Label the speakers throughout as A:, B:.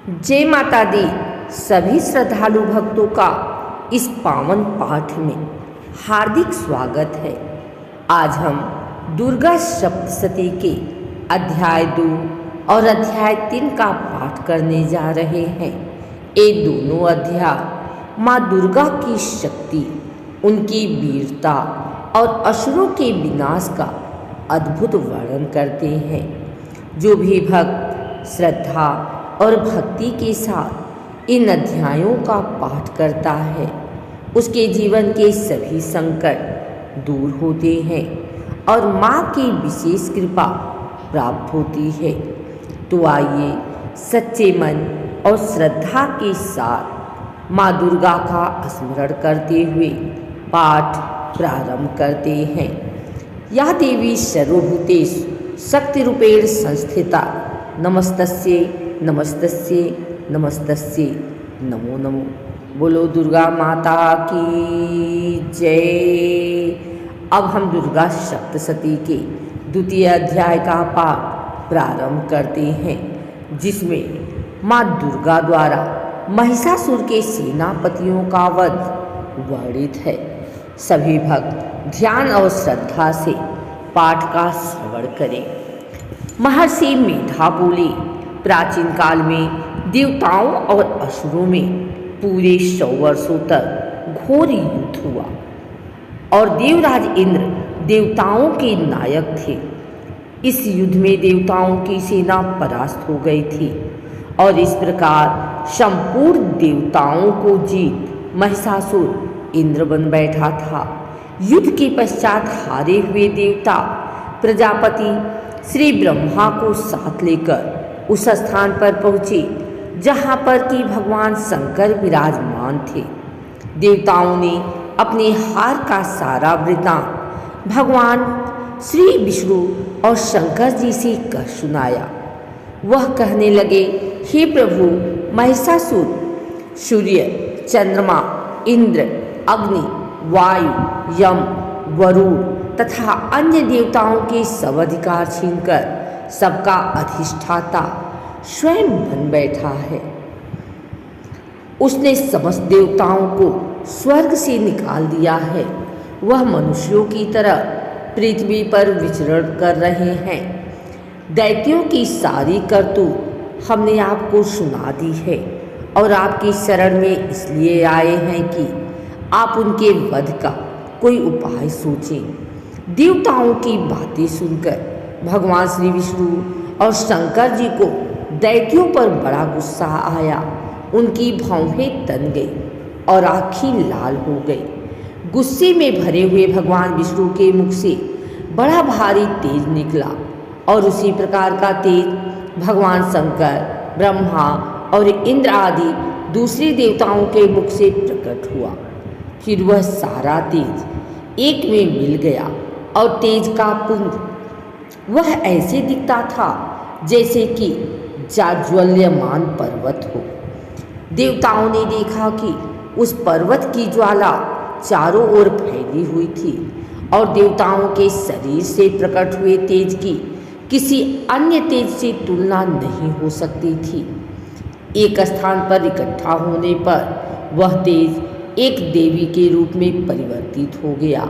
A: जय माता दी। सभी श्रद्धालु भक्तों का इस पावन पाठ में हार्दिक स्वागत है। आज हम दुर्गा सप्तशती के अध्याय 2 और अध्याय 3 का पाठ करने जा रहे हैं। ये दोनों अध्याय माँ दुर्गा की शक्ति, उनकी वीरता और असुरों के विनाश का अद्भुत वर्णन करते हैं। जो भी भक्त श्रद्धा और भक्ति के साथ इन अध्यायों का पाठ करता है, उसके जीवन के सभी संकट दूर होते हैं और माँ की विशेष कृपा प्राप्त होती है। तो आइए सच्चे मन और श्रद्धा के साथ माँ दुर्गा का स्मरण करते हुए पाठ प्रारंभ करते हैं। या देवी सर्वभूतेषु शक्तिरूपेण संस्थिता नमस्तस्यै नमस्तस्यै नमस्तस्यै नमो नमो। बोलो दुर्गा माता की जय। अब हम दुर्गा सप्तशती के द्वितीय अध्याय का पाठ प्रारंभ करते हैं, जिसमें माँ दुर्गा द्वारा महिषासुर के सेनापतियों का वध वर्णित है। सभी भक्त ध्यान और श्रद्धा से पाठ का श्रवण करें। महर्षि मेधा बोले, प्राचीन काल में देवताओं और असुरों में पूरे 100 वर्षों तक घोर युद्ध हुआ और देवराज इंद्र देवताओं के नायक थे। इस युद्ध में देवताओं की सेना परास्त हो गई थी और इस प्रकार संपूर्ण देवताओं को जीत महिषासुर इंद्र बन बैठा था। युद्ध के पश्चात हारे हुए देवता प्रजापति श्री ब्रह्मा को साथ लेकर उस स्थान पर पहुँचे जहाँ पर कि भगवान शंकर विराजमान थे। देवताओं ने अपने हार का सारा वृत्तांत भगवान श्री विष्णु और शंकर जी से कह सुनाया। वह कहने लगे, हे प्रभु, महिषासुर सूर्य, चंद्रमा, इंद्र, अग्नि, वायु, यम, वरुण तथा अन्य देवताओं के सब अधिकार छीनकर सबका अधिष्ठाता स्वयं बन बैठा है। उसने समस्त देवताओं को स्वर्ग से निकाल दिया है। वह मनुष्यों की तरह पृथ्वी पर विचरण कर रहे हैं। दैत्यों की सारी करतूत हमने आपको सुना दी है और आपकी शरण में इसलिए आए हैं कि आप उनके वध का कोई उपाय सोचें। देवताओं की बातें सुनकर भगवान श्री विष्णु और शंकर जी को दैत्यों पर बड़ा गुस्सा आया। उनकी भौहें तन गई और आँखें लाल हो गई। गुस्से में भरे हुए भगवान विष्णु के मुख से बड़ा भारी तेज निकला और उसी प्रकार का तेज भगवान शंकर, ब्रह्मा और इंद्र आदि दूसरे देवताओं के मुख से प्रकट हुआ। फिर वह सारा तेज एक में मिल गया और तेज का पुंज वह ऐसे दिखता था जैसे कि जाज्वल्यमान पर्वत हो। देवताओं ने देखा कि उस पर्वत की ज्वाला चारों ओर फैली हुई थी और देवताओं के शरीर से प्रकट हुए तेज की किसी अन्य तेज से तुलना नहीं हो सकती थी। एक स्थान पर इकट्ठा होने पर वह तेज एक देवी के रूप में परिवर्तित हो गया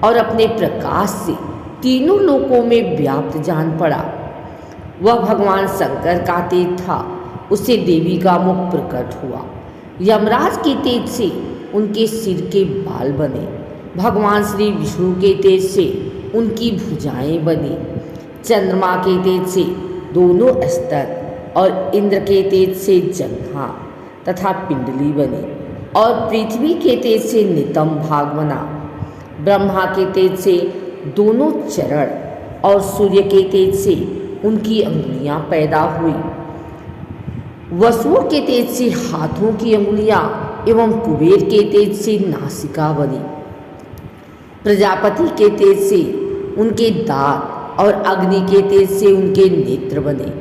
A: और अपने प्रकाश से तीनों लोकों में व्याप्त जान पड़ा। वह भगवान शंकर का तेज था। उससे देवी का मुख प्रकट हुआ। यमराज के तेज से उनके सिर के बाल बने। भगवान श्री विष्णु के तेज से उनकी भुजाएं बनी। चंद्रमा के तेज से दोनों स्तर और इंद्र के तेज से जंघा तथा पिंडली बनी और पृथ्वी के तेज से नितंब भाग बना। ब्रह्मा के तेज से दोनों चरण और सूर्य के तेज से उनकी अंगुलियां पैदा हुई। वसुओं के तेज से हाथों की अंगुलियां एवं कुबेर के तेज से नासिका बनी। प्रजापति के तेज से उनके दांत और अग्नि के तेज से उनके नेत्र बने।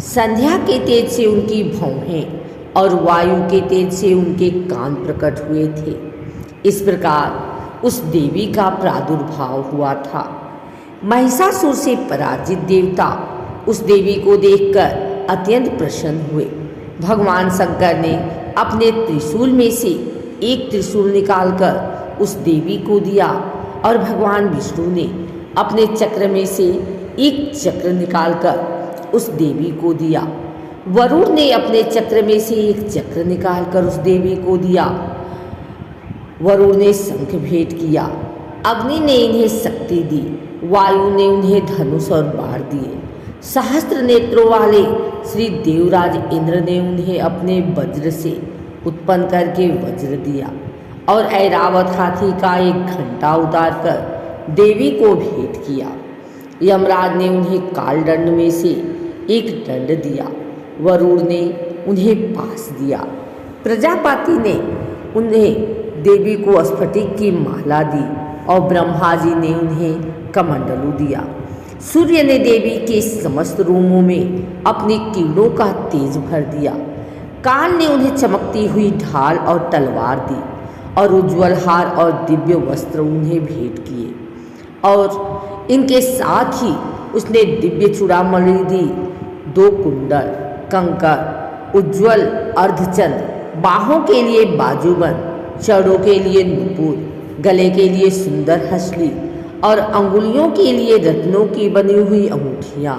A: संध्या के तेज से उनकी भौहें और वायु के तेज से उनके कान प्रकट हुए थे। इस प्रकार उस देवी का प्रादुर्भाव हुआ था। महिषासुर से पराजित देवता उस देवी को देखकर अत्यंत प्रसन्न हुए। भगवान शंकर ने अपने त्रिशूल में से एक त्रिशूल निकालकर उस देवी को दिया और भगवान विष्णु ने अपने चक्र में से एक चक्र निकालकर उस देवी को दिया। वरुण ने अपने चक्र में से एक चक्र निकालकर उस देवी को दिया। वरुण ने शंख भेंट किया, अग्नि ने इन्हें शक्ति दी, वायु ने उन्हें धनुष और बाण दिए। सहस्त्र नेत्रों वाले श्री देवराज इंद्र ने उन्हें अपने वज्र से उत्पन्न करके वज्र दिया और ऐरावत हाथी का एक घंटा उतारकर देवी को भेंट किया। यमराज ने उन्हें कालदंड में से एक दंड दिया। वरुण ने उन्हें पास दिया। प्रजापति ने उन्हें देवी को स्फटिक की माला दी और ब्रह्मा जी ने उन्हें कमंडलू दिया। सूर्य ने देवी के समस्त रूपों में अपनी किरणों का तेज भर दिया। काल ने उन्हें चमकती हुई ढाल और तलवार दी और उज्ज्वल हार और दिव्य वस्त्र उन्हें भेंट किए और इनके साथ ही उसने दिव्य चूड़ामणि दी, 2 कुंडल, कंकर, उज्ज्वल अर्धचंद्र, बाहों के लिए बाजूबंद, चरणों के लिए नुपुर, गले के लिए सुंदर हसली और अंगुलियों के लिए रत्नों की बनी हुई अंगूठियाँ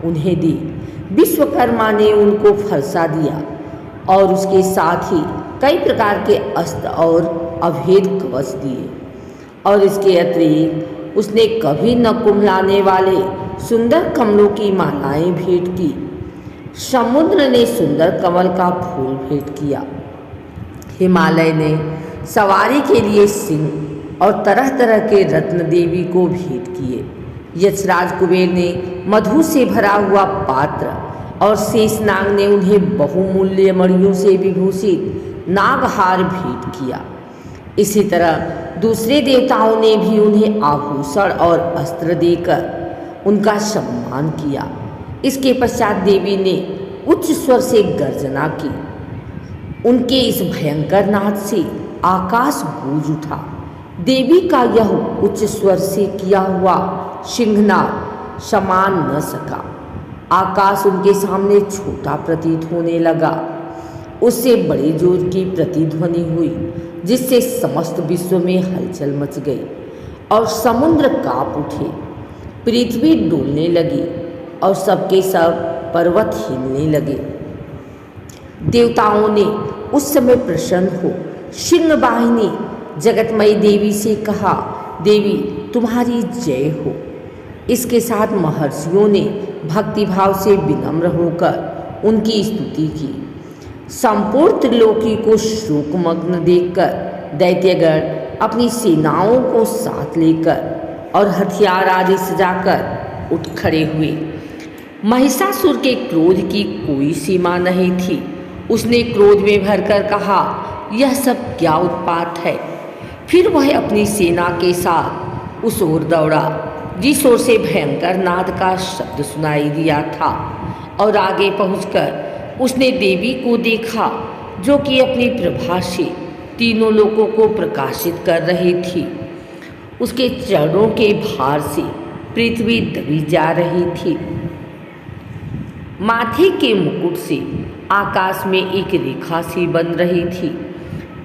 A: उन्हें दी। विश्वकर्मा ने उनको फरसा दिया और उसके साथ ही कई प्रकार के अस्त्र और अभेद कवच दिए और इसके अतिरिक्त उसने कभी न कुम्हलाने वाले सुंदर कमलों की मालाएं भेंट की। समुद्र ने सुंदर कमल का फूल भेंट किया। हिमालय ने सवारी के लिए सिंह और तरह तरह के रत्न देवी को भेंट किए। यक्षराज कुबेर ने मधु से भरा हुआ पात्र और शेषनाग ने उन्हें बहुमूल्य मणियों से विभूषित नागहार भेंट किया। इसी तरह दूसरे देवताओं ने भी उन्हें आभूषण और अस्त्र देकर उनका सम्मान किया। इसके पश्चात देवी ने उच्च स्वर से गर्जना की। उनके इस भयंकर नाद से आकाश गूंज उठा। देवी का यह उच्च स्वर से किया हुआ सिंहनाद समान न सका। आकाश उनके सामने छोटा प्रतीत होने लगा। उससे बड़े जोर की प्रतिध्वनि हुई जिससे समस्त विश्व में हलचल मच गई और समुद्र कांप उठे, पृथ्वी डोलने लगी और सबके सब पर्वत हिलने लगे। देवताओं ने उस समय प्रसन्न हो सिंहवाहिनी जगतमयी देवी से कहा, देवी तुम्हारी जय हो। इसके साथ महर्षियों ने भक्तिभाव से विनम्र होकर उनकी स्तुति की। संपूर्ण त्रिलोकी को शोकमग्न देखकर दैत्यगण अपनी सेनाओं को साथ लेकर और हथियार आदि सजाकर उठ खड़े हुए। महिषासुर के क्रोध की कोई सीमा नहीं थी। उसने क्रोध में भरकर कहा, यह सब क्या उत्पात है। फिर वह अपनी सेना के साथ उस ओर दौड़ा जिस ओर से भयंकर नाद का शब्द सुनाई दिया था और आगे पहुंचकर उसने देवी को देखा जो कि अपनी प्रभा से तीनों लोगों को प्रकाशित कर रही थी। उसके चरणों के भार से पृथ्वी दबी जा रही थी। माथे के मुकुट से आकाश में एक रेखा सी बन रही थी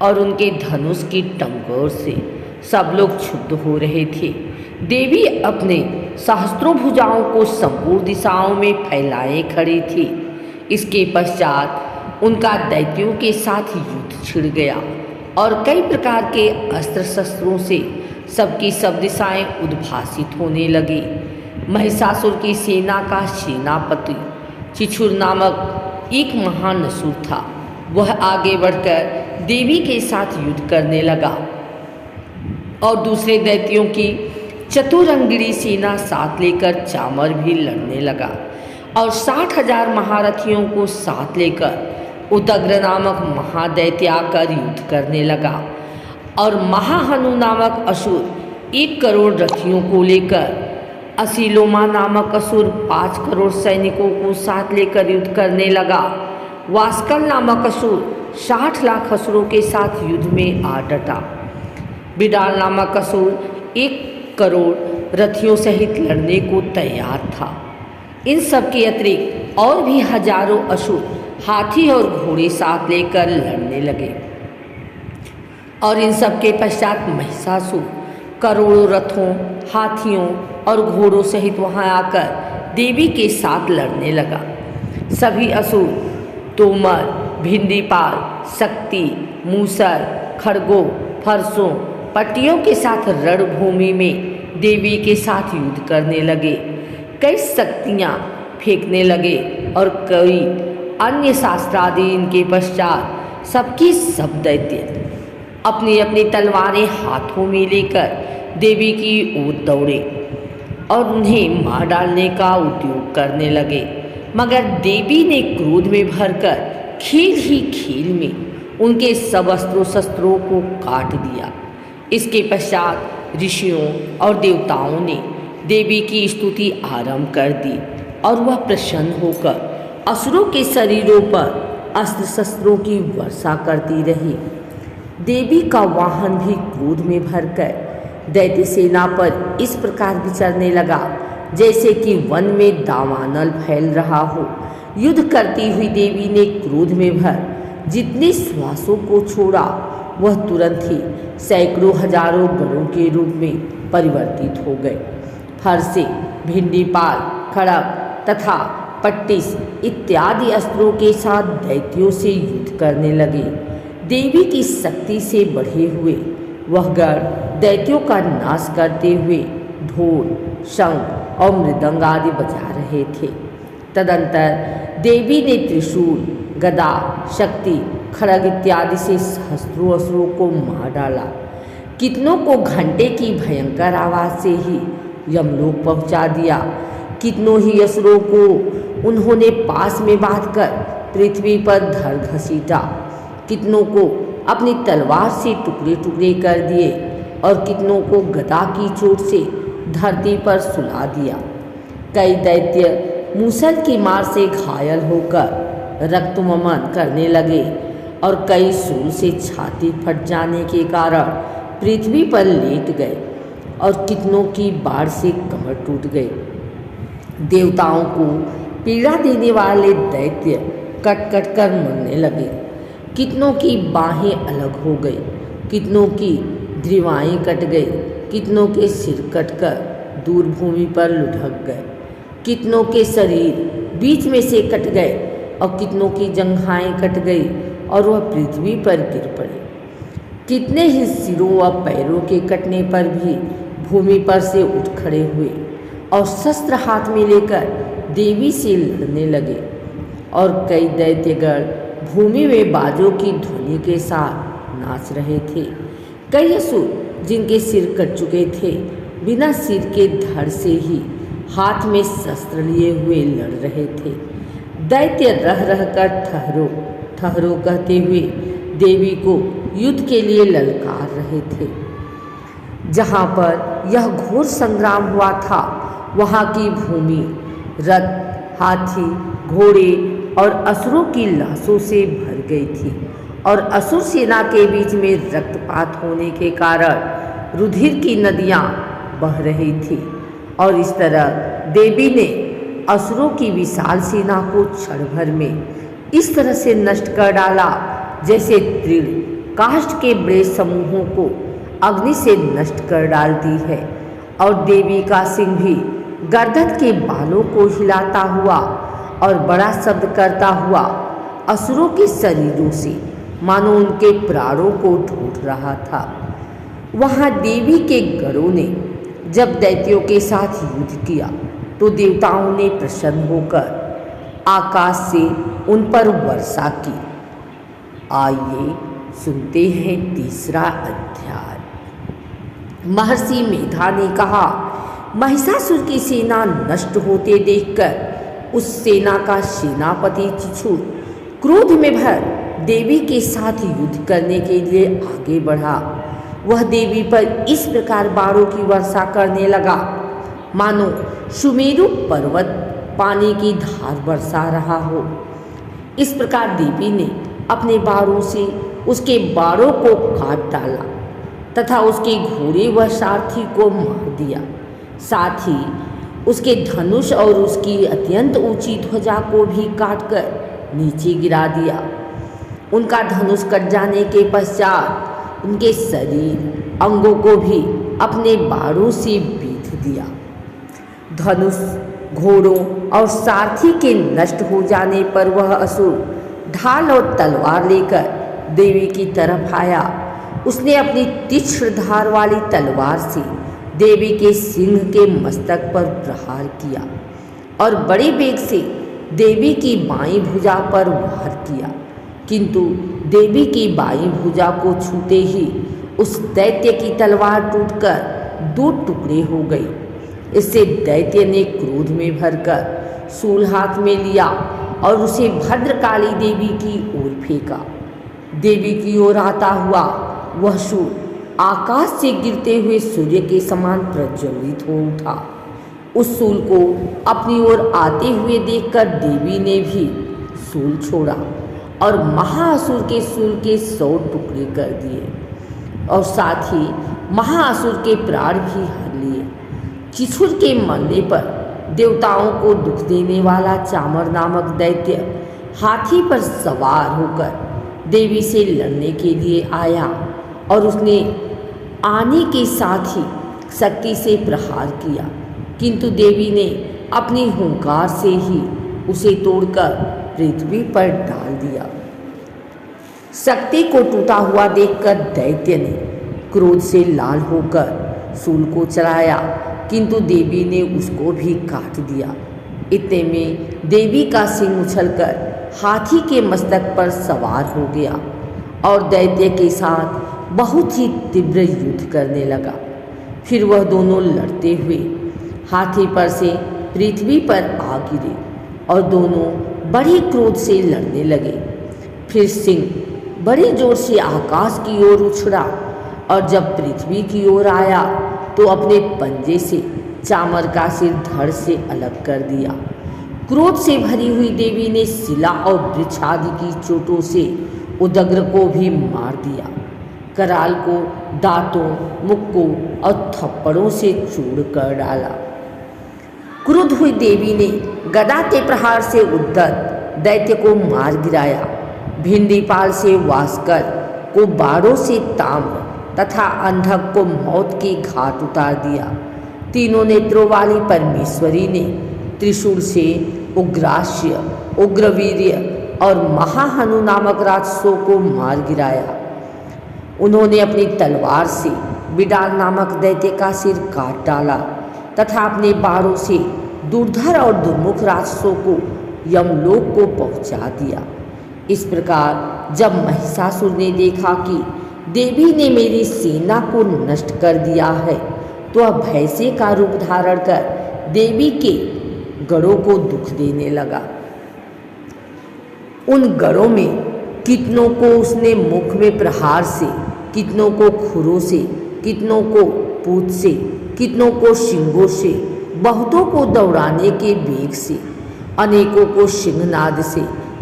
A: और उनके धनुष की टंकोर से सब लोग क्षुब्ध हो रहे थे। देवी अपने सहस्त्रों भुजाओं को संपूर्ण दिशाओं में फैलाए खड़ी थी। इसके पश्चात उनका दैत्यों के साथ युद्ध छिड़ गया और कई प्रकार के अस्त्र शस्त्रों से सबकी सब दिशाएं उद्भासित होने लगी। महिषासुर की सेना का सेनापति चिछुर नामक एक महान असुर था। वह आगे बढ़कर देवी के साथ युद्ध करने लगा और दूसरे दैत्यों की चतुरंगिणी सेना साथ लेकर चामर भी लड़ने लगा और 60,000 महारथियों को साथ लेकर उदग्र नामक महादैत्य आकर युद्ध करने लगा और महाहनु नामक असुर 1 करोड़ रथियों को लेकर, असीलोमा नामक असुर 5 करोड़ सैनिकों को साथ लेकर युद्ध करने लगा। वास्कल नामक असुर 60 लाख असुरों के साथ युद्ध में आ डटा। बिडाल नामक असुर 1 करोड़ रथियों सहित लड़ने को तैयार था। इन सब के अतिरिक्त और भी हजारों असुर हाथी और घोड़े साथ लेकर लड़ने लगे और इन सब के पश्चात महिषासुर करोड़ों रथों, हाथियों और घोड़ों सहित वहां आकर देवी के साथ लड़ने लगा। सभी असुर तोमर, भिंडीपाल, शक्ति, मूसर, खड़गों, फरसों, पट्टियों के साथ रणभूमि में देवी के साथ युद्ध करने लगे। कई शक्तियाँ फेंकने लगे और कई अन्य शास्त्रादि इनके पश्चात सबकी सब दैत्य अपनी अपनी तलवारें हाथों में लेकर देवी की ओर दौड़े और उन्हें मार डालने का उद्योग करने लगे। मगर देवी ने क्रोध में भरकर खेल ही खेल में उनके सब अस्त्रों शस्त्रों को काट दिया। इसके पश्चात ऋषियों और देवताओं ने देवी की स्तुति आरंभ कर दी और वह प्रसन्न होकर असुरों के शरीरों पर अस्त्र शस्त्रों की वर्षा करती रही। देवी का वाहन भी क्रोध में भरकर दैत्य सेना पर इस प्रकार विचरने लगा जैसे कि वन में दावानल फैल रहा हो। युद्ध करती हुई देवी ने क्रोध में भर जितने श्वासों को छोड़ा वह तुरंत ही सैकड़ों हजारों गणों के रूप में परिवर्तित हो गए। फरसे, भिंडीपाल, खड़ग तथा पट्टिस इत्यादि अस्त्रों के साथ दैत्यों से युद्ध करने लगे। देवी की शक्ति से बढ़े हुए वह गण दैत्यों का नाश करते हुए ढोल, शंख और मृदंग आदि बजा रहे थे। तदंतर देवी ने त्रिशूल, गदा, शक्ति, खड़ग इत्यादि से सहस्त्रों असुरों को मार डाला। कितनों को घंटे की भयंकर आवाज से ही यमलोक पहुंचा दिया। कितनों ही असुरों को उन्होंने पास में बांधकर पृथ्वी पर धर घसीटा। कितनों को अपनी तलवार से टुकड़े टुकड़े कर दिए और कितनों को गदा की चोट से धरती पर सुला दिया। कई दैत्य मूसल की मार से घायल होकर रक्तममन करने लगे और कई शूल से छाती फट जाने के कारण पृथ्वी पर लेट गए और कितनों की बाढ़ से कमर टूट गए। देवताओं को पीड़ा देने वाले दैत्य कट कट कर मरने लगे। कितनों की बाहें अलग हो गई, कितनों की ग्रीवाएं कट गई, कितनों के सिर कटकर दूर भूमि पर लुढ़क गए, कितनों के शरीर बीच में से कट गए और कितनों की जंघाएं कट गई और वह पृथ्वी पर गिर पड़े। कितने ही सिरों व पैरों के कटने पर भी भूमि पर से उठ खड़े हुए और शस्त्र हाथ में लेकर देवी से लड़ने लगे। और कई दैत्यगण भूमि में बाजों की ध्वनि के साथ नाच रहे थे। कई असुर जिनके सिर कट चुके थे बिना सिर के धड़ से ही हाथ में शस्त्र लिए हुए लड़ रहे थे। दैत्य रह रह कर ठहरो ठहरो कहते हुए देवी को युद्ध के लिए ललकार रहे थे। जहाँ पर यह घोर संग्राम हुआ था वहाँ की भूमि रथ, हाथी, घोड़े और असुरों की लाशों से भर गई थी और असुर सेना के बीच में रक्तपात होने के कारण रुधिर की नदियाँ बह रही थी। और इस तरह देवी ने असुरों की विशाल सेना को क्षण भर में इस तरह से नष्ट कर डाला जैसे तृण काष्ठ के बड़े समूहों को अग्नि से नष्ट कर डालती है। और देवी का सिंह भी गर्दन के बालों को हिलाता हुआ और बड़ा शब्द करता हुआ असुरों के शरीरों से मानो उनके प्राणों को ढूंढ रहा था। वहाँ देवी के गणों ने जब दैत्यों के साथ युद्ध किया तो देवताओं ने प्रसन्न होकर आकाश से उन पर वर्षा की। आइए सुनते हैं तीसरा अध्याय। महर्षि मेधा ने कहा, महिषासुर की सेना नष्ट होते देखकर उस सेना का सेनापति चिछुर क्रोध में भर देवी के साथ युद्ध करने के लिए आगे बढ़ा। वह देवी पर इस प्रकार बाणों की वर्षा करने लगा मानो सुमेरु पर्वत पानी की धार बरसा रहा हो। इस प्रकार देवी ने अपने बाणों से उसके बाणों को काट डाला तथा उसके घोड़े व सारथी को मार दिया। साथ ही उसके धनुष और उसकी अत्यंत ऊंची ध्वजा को भी काटकर नीचे गिरा दिया। उनका धनुष कट जाने के पश्चात उनके शरीर अंगों को भी अपने बाणों से बींध दिया। धनुष, घोड़ों और सारथी के नष्ट हो जाने पर वह असुर ढाल और तलवार लेकर देवी की तरफ आया। उसने अपनी तीक्ष्ण धार वाली तलवार से देवी के सिंह के मस्तक पर प्रहार किया और बड़े वेग से देवी की बाईं भुजा पर वार किया, किंतु देवी की बाईं भुजा को छूते ही उस दैत्य की तलवार टूटकर 2 टुकड़े हो गई। इससे दैत्य ने क्रोध में भरकर शूल हाथ में लिया और उसे भद्रकाली देवी की ओर फेंका। देवी की ओर आता हुआ वह शूल आकाश से गिरते हुए सूर्य के समान प्रज्वलित हो उठा। उस शूल को अपनी ओर आते हुए देखकर देवी ने भी शूल छोड़ा और महाअसुर के शूल के 100 टुकड़े कर दिए और साथ ही महाअसुर के प्राण भी हर लिए। चिछुर के मरने पर देवताओं को दुख देने वाला चामर नामक दैत्य हाथी पर सवार होकर देवी से लड़ने के लिए आया और उसने आने के साथ ही शक्ति से प्रहार किया, किंतु देवी ने अपनी हुंकार से ही उसे तोड़कर पृथ्वी पर डाल दिया। शक्ति को टूटा हुआ देखकर दैत्य ने क्रोध से लाल होकर शूल को चलाया, किंतु देवी ने उसको भी काट दिया। इतने में देवी का सिंह उछलकर हाथी के मस्तक पर सवार हो गया और दैत्य के साथ बहुत ही तीव्र युद्ध करने लगा। फिर वह दोनों लड़ते हुए हाथी पर से पृथ्वी पर आ गिरे और दोनों बड़े क्रोध से लड़ने लगे। फिर सिंह बड़े जोर से आकाश की ओर उछड़ा और जब पृथ्वी की ओर आया तो अपने पंजे से चामर का सिर धड़ से अलग कर दिया। क्रोध से भरी हुई देवी ने शिला और वृक्ष आदि की चोटों से उदग्र को भी मार दिया। कराल को दांतों, मुक्कों और थप्पड़ों से चूर कर डाला। क्रुद्ध हुई देवी ने गदा के प्रहार से उद्धत दैत्य को मार गिराया। भिंडीपाल से वास्कर को बाड़ों से ताम्र तथा अंधक को मौत की घाट उतार दिया। तीनों नेत्रों वाली परमेश्वरी ने त्रिशूल से उग्रास्य, उग्रवीर्य और महाहनु नामक राक्षसों को मार गिराया। उन्होंने अपनी तलवार से बिडाल नामक दैत्य का सिर काट डाला तथा अपने बाणों से दुर्धर और दुर्मुख राक्षसों को यमलोक को पहुंचा दिया। इस प्रकार जब महिषासुर ने देखा कि देवी ने मेरी सेना को नष्ट कर दिया है तो वह भय से का रूप धारण कर देवी के गढ़ों को दुख देने लगा। उन गढ़ों में कितनों को उसने मुख में प्रहार से, कितनों को खुरों से, कितनों को पूंछ से, कितनों को शिंगों से, बहुतों को दौड़ाने के वेग से, अनेकों को सिंहनाद से,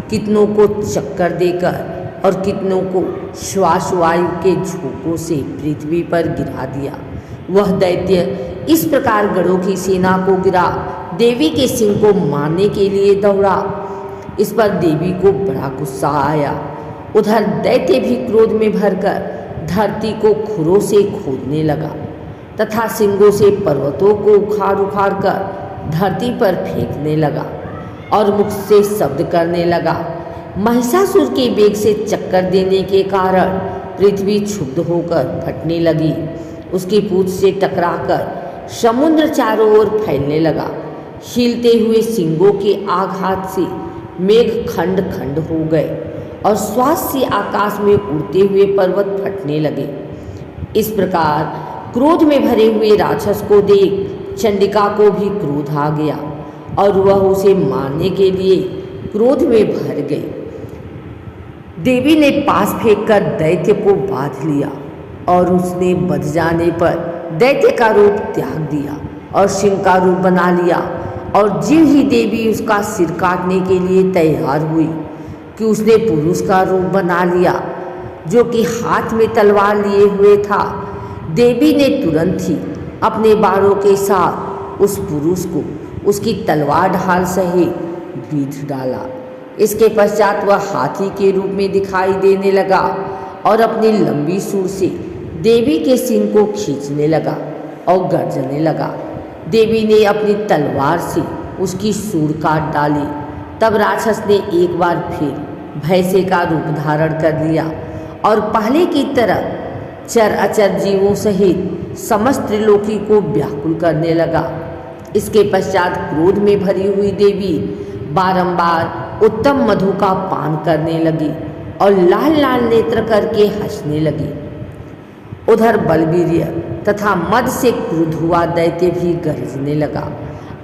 A: कितनों को चक्कर देकर और कितनों को श्वास वायु के झोंकों से पृथ्वी पर गिरा दिया। वह दैत्य इस प्रकार गढ़ों की सेना को गिरा देवी के सिंह को मारने के लिए दौड़ा। इस पर देवी को बड़ा गुस्सा आया। उधर दैत्य भी क्रोध में भरकर धरती को खुरों से खोदने लगा तथा सिंगों से पर्वतों को उखाड़ उखाड़ कर धरती पर फेंकने लगा और मुख से शब्द करने लगा। महिषासुर के वेग से चक्कर देने के कारण पृथ्वी क्षुब्ध होकर फटने लगी। उसकी पूंछ से टकराकर समुद्र चारों ओर फैलने लगा। हिलते हुए सिंगों के आघात से मेघ खंड खंड हो गए और श्वास से आकाश में उड़ते हुए पर्वत फटने लगे। इस प्रकार क्रोध में भरे हुए राक्षस को देख चंडिका को भी क्रोध आ गया और वह उसे मारने के लिए क्रोध में भर गई। देवी ने पास फेंककर दैत्य को बांध लिया और उसने बध जाने पर दैत्य का रूप त्याग दिया और सिंह का रूप बना लिया। और ज्यों ही देवी उसका सिर काटने के लिए तैयार हुई कि उसने पुरुष का रूप बना लिया जो कि हाथ में तलवार लिए हुए था। देवी ने तुरंत ही अपने बाणों के साथ उस पुरुष को उसकी तलवार ढाल सहित बींध डाला। इसके पश्चात वह हाथी के रूप में दिखाई देने लगा और अपनी लंबी सूंड से देवी के सींग को खींचने लगा और गर्जने लगा। देवी ने अपनी तलवार से उसकी सूंड काट डाली। तब राक्षस ने एक बार फिर भैंसे का रूप धारण कर लिया और पहले की तरह चर अचर जीवों सहित समस्त त्रिलोकी को व्याकुल करने लगा। इसके पश्चात क्रोध में भरी हुई देवी बारंबार उत्तम मधु का पान करने लगी और लाल लाल नेत्र करके हंसने लगी। उधर बलवीर्य तथा मद से क्रुद्ध हुआ दैत्य भी गरजने लगा।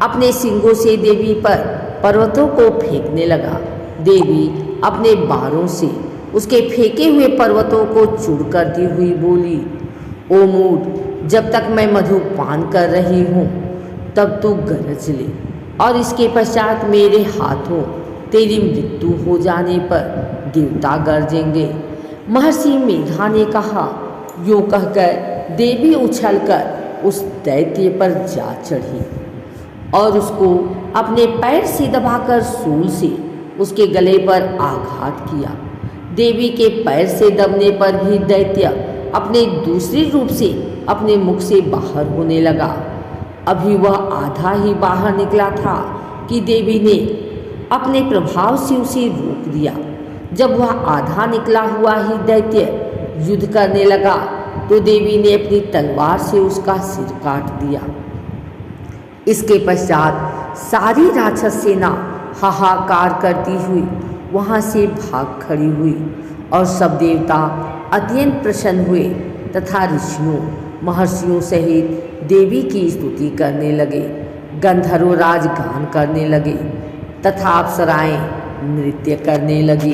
A: अपने सींगों से देवी पर पर्वतों को फेंकने लगा। देवी अपने बारों से उसके फेंके हुए पर्वतों को चूर करती हुई बोली, ओ मूढ़, जब तक मैं मधु पान कर रही हूँ तब तू गरज ले, और इसके पश्चात मेरे हाथों तेरी मृत्यु हो जाने पर देवता गरजेंगे। महर्षि मेधा ने कहा। यूँ कहकर देवी उछलकर उस दैत्य पर जा चढ़ी और उसको अपने पैर से दबाकर सूल से उसके गले पर आघात किया। देवी के पैर से दबने पर भी दैत्य अपने दूसरे रूप से अपने मुख से बाहर होने लगा। अभी वह आधा ही बाहर निकला था कि देवी ने अपने प्रभाव से उसे रोक दिया। जब वह आधा निकला हुआ ही दैत्य युद्ध करने लगा तो देवी ने अपनी तलवार से उसका सिर काट दिया। इसके पश्चात सारी राक्षस सेना हाहाकार करती हुई वहाँ से भाग खड़ी हुई और सब देवता अत्यंत प्रसन्न हुए तथा ऋषियों महर्षियों सहित देवी की स्तुति करने लगे। गंधर्व राज गान करने लगे तथा अप्सराएं नृत्य करने लगी।